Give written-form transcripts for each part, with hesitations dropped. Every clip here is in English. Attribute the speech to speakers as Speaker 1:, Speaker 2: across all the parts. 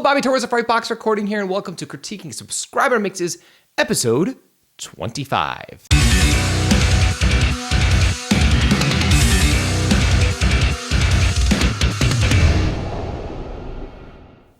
Speaker 1: Hello, Bobby Torres of Frightbox recording here, and welcome to Critiquing Subscriber Mixes, episode 25.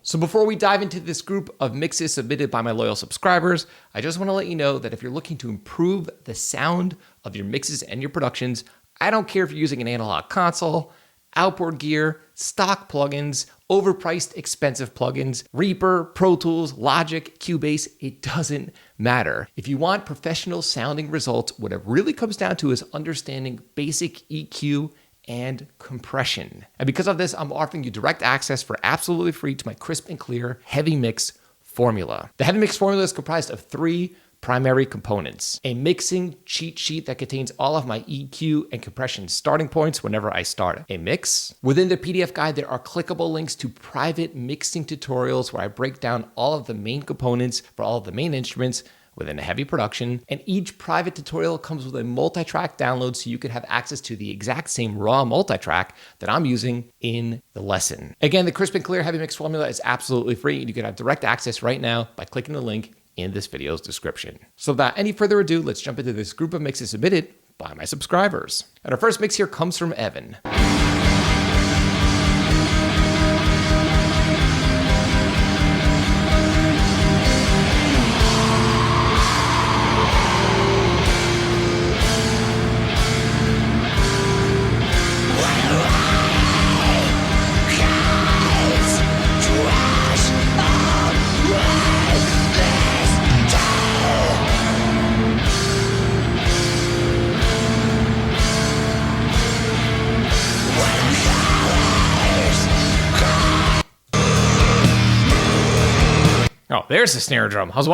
Speaker 1: So before we dive into this group of mixes submitted by my loyal subscribers, I just want to let you know that if you're looking to improve the sound of your mixes and your productions, I don't care if you're using an analog console, outboard gear, stock plugins, overpriced expensive plugins, Reaper, Pro Tools, Logic, Cubase, it doesn't matter. If you want professional sounding results, what it really comes down to is understanding basic EQ and compression. And because of this, I'm offering you direct access for absolutely free to my crisp and clear heavy mix formula. The heavy mix formula is comprised of three primary components: a mixing cheat sheet that contains all of my EQ and compression starting points whenever I start a mix. Within the PDF guide, there are clickable links to private mixing tutorials where I break down all of the main components for all of the main instruments within a heavy production, and each private tutorial comes with a multi-track download so you can have access to the exact same raw multi-track that I'm using in the lesson. Again, the crisp and clear heavy mix formula is absolutely free, and you can have direct access right now by clicking the link in this video's description. So without any further ado, let's jump into this group of mixes submitted by my subscribers. And our first mix here comes from Evan. Oh, there's the snare drum. I was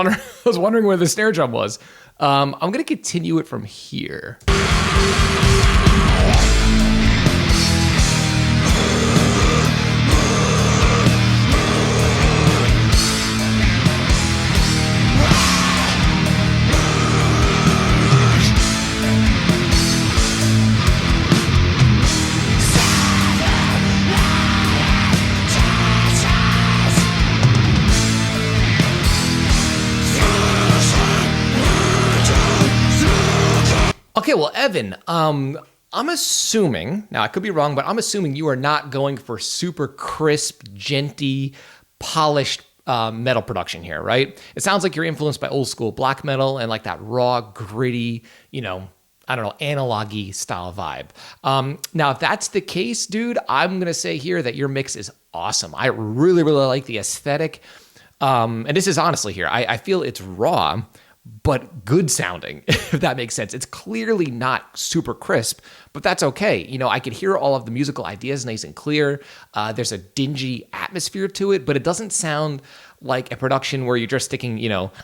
Speaker 1: wondering where the snare drum was. I'm gonna continue it from here. Okay, well, Evan, I'm assuming, now I could be wrong, but I'm assuming you are not going for super crisp, genty, polished metal production here, right? It sounds like you're influenced by old school black metal and like that raw, gritty, analog-y style vibe. Now, if that's the case, dude, I'm gonna say here that your mix is awesome. I really, really like the aesthetic. And this is honestly here, I feel it's raw, but good sounding, if that makes sense. It's clearly not super crisp, but that's okay. I could hear all of the musical ideas nice and clear. There's a dingy atmosphere to it, but it doesn't sound like a production where you're just sticking,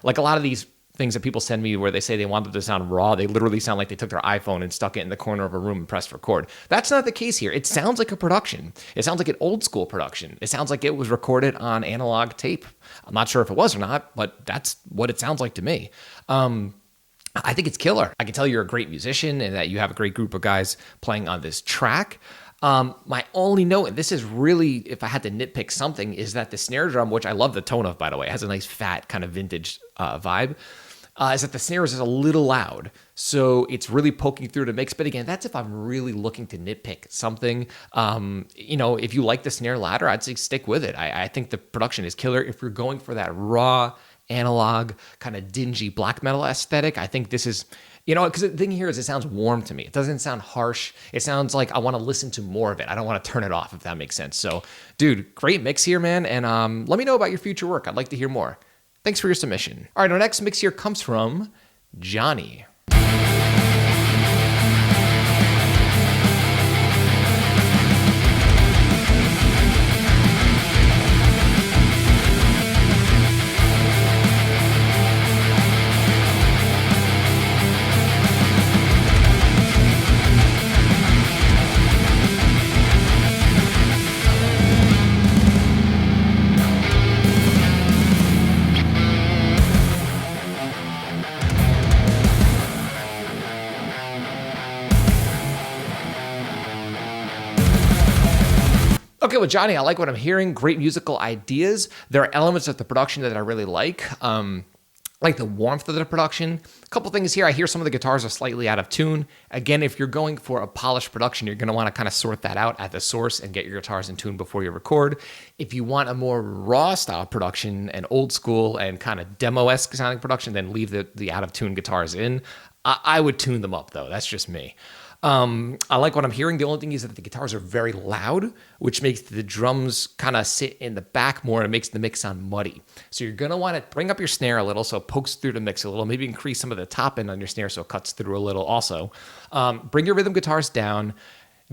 Speaker 1: like a lot of these things that people send me where they say they want them to sound raw. They literally sound like they took their iPhone and stuck it in the corner of a room and pressed record. That's not the case here. It sounds like a production. It sounds like an old school production. It sounds like it was recorded on analog tape. I'm not sure if it was or not, but that's what it sounds like to me. I think it's killer. I can tell you're a great musician and that you have a great group of guys playing on this track. My only note, and this is really, if I had to nitpick something, is that the snare drum, which I love the tone of, by the way, it has a nice fat kind of vintage vibe, is that the snare is a little loud. So it's really poking through the mix. But again, that's if I'm really looking to nitpick something. If you like the snare louder, I'd say stick with it. I think the production is killer. If you're going for that raw, analog, kind of dingy black metal aesthetic, I think this is, because the thing here is it sounds warm to me. It doesn't sound harsh. It sounds like I want to listen to more of it. I don't want to turn it off, if that makes sense. So, dude, great mix here, man. And let me know about your future work. I'd like to hear more. Thanks for your submission. All right, our next mix here comes from Johnny. Okay, well, Johnny, I like what I'm hearing. Great musical ideas. There are elements of the production that I really like the warmth of the production. A couple things here. I hear some of the guitars are slightly out of tune. Again, if you're going for a polished production, you're going to want to kind of sort that out at the source and get your guitars in tune before you record. If you want a more raw style production and old school and kind of demo-esque sounding production, then leave the out of tune guitars in. I would tune them up though. That's just me. I like what I'm hearing. The only thing is that the guitars are very loud, which makes the drums kind of sit in the back more and it makes the mix sound muddy. So you're going to want to bring up your snare a little so it pokes through the mix a little, maybe increase some of the top end on your snare so it cuts through a little also. Bring your rhythm guitars down.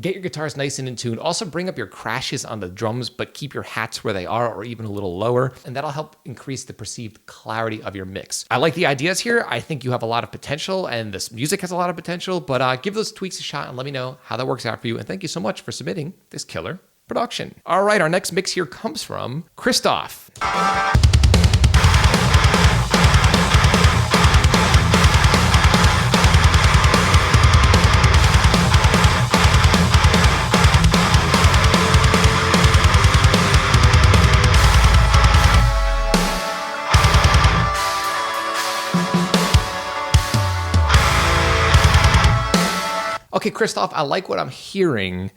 Speaker 1: Get your guitars nice and in tune. Also bring up your crashes on the drums, but keep your hats where they are or even a little lower, and that'll help increase the perceived clarity of your mix. I like the ideas here. I think you have a lot of potential and this music has a lot of potential, but give those tweaks a shot and let me know how that works out for you. And thank you so much for submitting this killer production. All right, our next mix here comes from Kristoff. Okay, Kristoff, I like what I'm hearing.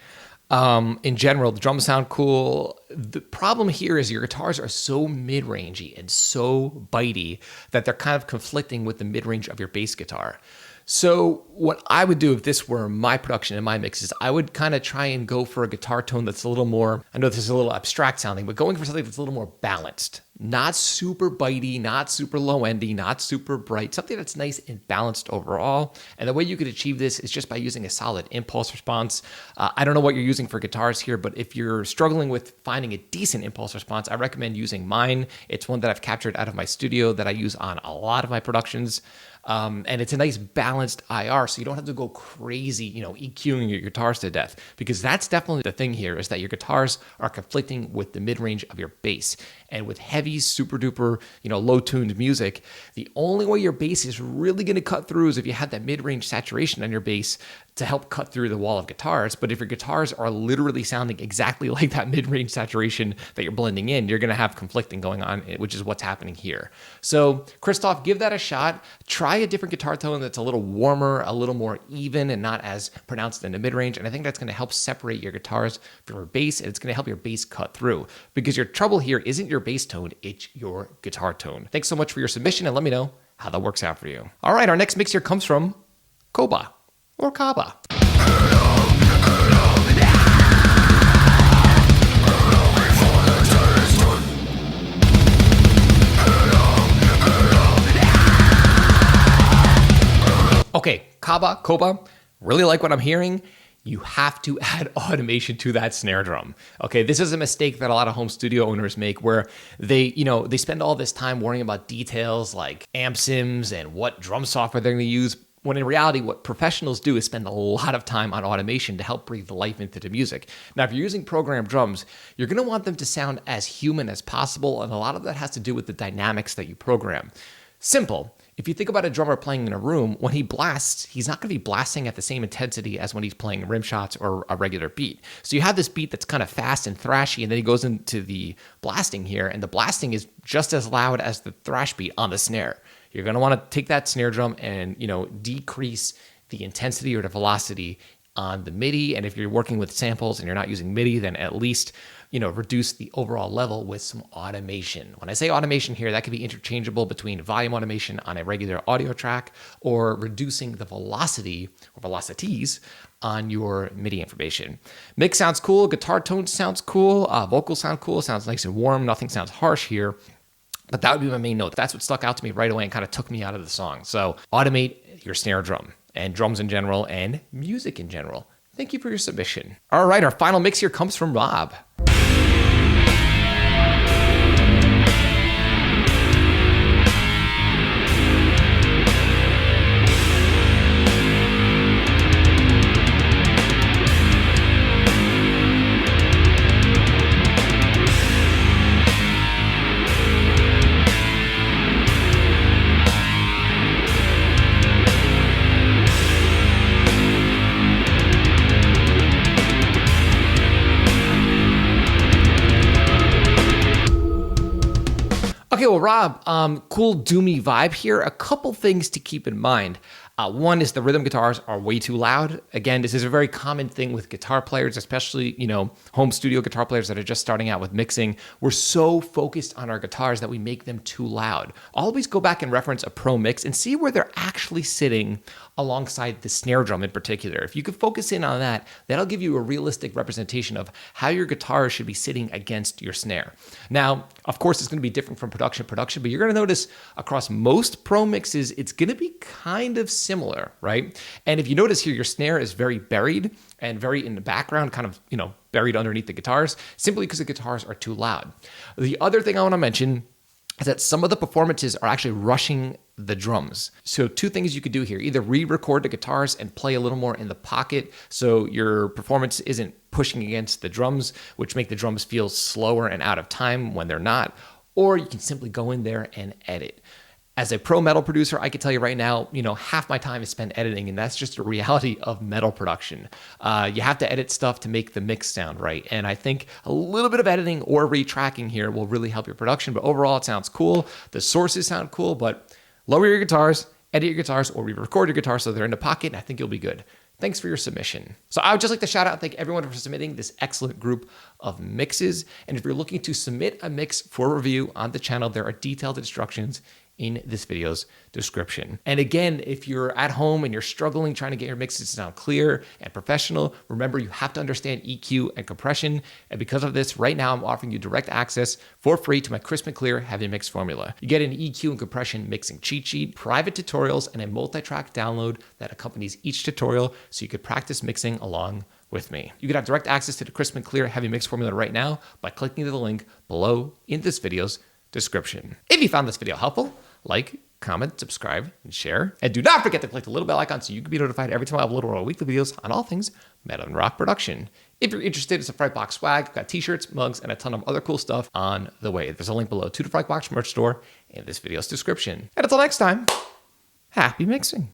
Speaker 1: In general, the drums sound cool. The problem here is your guitars are so mid-rangey and so bitey that they're kind of conflicting with the mid-range of your bass guitar. So what I would do if this were my production and my mixes, I would kind of try and go for a guitar tone that's a little more, I know this is a little abstract sounding, but going for something that's a little more balanced. Not super bitey, not super low-endy, not super bright, something that's nice and balanced overall. And the way you could achieve this is just by using a solid impulse response. I don't know what you're using for guitars here, but if you're struggling with finding a decent impulse response, I recommend using mine. It's one that I've captured out of my studio that I use on a lot of my productions. And it's a nice balanced IR, so you don't have to go crazy, EQing your guitars to death, because that's definitely the thing here is that your guitars are conflicting with the mid-range of your bass. And with heavy, super duper, low-tuned music, the only way your bass is really going to cut through is if you have that mid-range saturation on your bass to help cut through the wall of guitars. But if your guitars are literally sounding exactly like that mid-range saturation that you're blending in, you're going to have conflicting going on, which is what's happening here. So Kristoff, give that a shot. Try a different guitar tone that's a little warmer, a little more even, and not as pronounced in the mid-range. And I think that's going to help separate your guitars from your bass, and it's going to help your bass cut through. Because your trouble here isn't your bass tone, it's your guitar tone. Thanks so much for your submission, and let me know how that works out for you. All right, our next mix here comes from Kaaba. Or Kaaba. Okay, Kaaba, really like what I'm hearing. You have to add automation to that snare drum. Okay, this is a mistake that a lot of home studio owners make where they spend all this time worrying about details like amp sims and what drum software they're gonna use, when in reality, what professionals do is spend a lot of time on automation to help breathe life into the music. Now, if you're using programmed drums, you're gonna want them to sound as human as possible, and a lot of that has to do with the dynamics that you program. Simple. If you think about a drummer playing in a room, when he blasts, he's not going to be blasting at the same intensity as when he's playing rim shots or a regular beat. So you have this beat that's kind of fast and thrashy, and then he goes into the blasting here, and the blasting is just as loud as the thrash beat on the snare. You're going to want to take that snare drum and, decrease the intensity or the velocity on the MIDI. And if you're working with samples and you're not using MIDI, then at least, reduce the overall level with some automation. When I say automation here, that could be interchangeable between volume automation on a regular audio track or reducing the velocity or velocities on your MIDI information. Mix sounds cool. Guitar tone sounds cool. Vocals sound cool. Sounds nice and warm. Nothing sounds harsh here. But that would be my main note. That's what stuck out to me right away and kind of took me out of the song. So automate your snare drum and drums in general and music in general. Thank you for your submission. All right, our final mix here comes from Rob. Okay, well, Rob, cool doomy vibe here. A couple things to keep in mind. One is the rhythm guitars are way too loud. Again, this is a very common thing with guitar players, especially, home studio guitar players that are just starting out with mixing. We're so focused on our guitars that we make them too loud. Always go back and reference a pro mix and see where they're actually sitting alongside the snare drum in particular. If you could focus in on that, that'll give you a realistic representation of how your guitar should be sitting against your snare. Now, of course, it's going to be different from production, but you're going to notice across most pro mixes, it's going to be kind of similar, right? And if you notice here, your snare is very buried and very in the background, kind of, buried underneath the guitars, simply because the guitars are too loud. The other thing I want to mention is that some of the performances are actually rushing the drums. So two things you could do here: either re-record the guitars and play a little more in the pocket so your performance isn't pushing against the drums, which make the drums feel slower and out of time when they're not, or you can simply go in there and edit. As a pro metal producer, I can tell you right now, half my time is spent editing, and that's just a reality of metal production. You have to edit stuff to make the mix sound right, and I think a little bit of editing or retracking here will really help your production, but overall it sounds cool. The sources sound cool, but lower your guitars, edit your guitars, or re-record your guitars so they're in the pocket, and I think you'll be good. Thanks for your submission. So I would just like to shout out and thank everyone for submitting this excellent group of mixes. And if you're looking to submit a mix for review on the channel, there are detailed instructions in this video's description. And again, if you're at home and you're struggling trying to get your mixes to sound clear and professional, remember you have to understand EQ and compression. And because of this, right now I'm offering you direct access for free to my crisp and clear heavy mix formula. You get an EQ and compression mixing cheat sheet, private tutorials, and a multi-track download that accompanies each tutorial so you could practice mixing along with me. You can have direct access to the crisp and clear heavy mix formula right now by clicking the link below in this video's description. If you found this video helpful, like, comment, subscribe, and share. And do not forget to click the little bell icon so you can be notified every time I upload one of our weekly videos on all things metal and rock production. If you're interested in some Frightbox swag, we've got t-shirts, mugs, and a ton of other cool stuff on the way. There's a link below to the Frightbox merch store in this video's description. And until next time, happy mixing.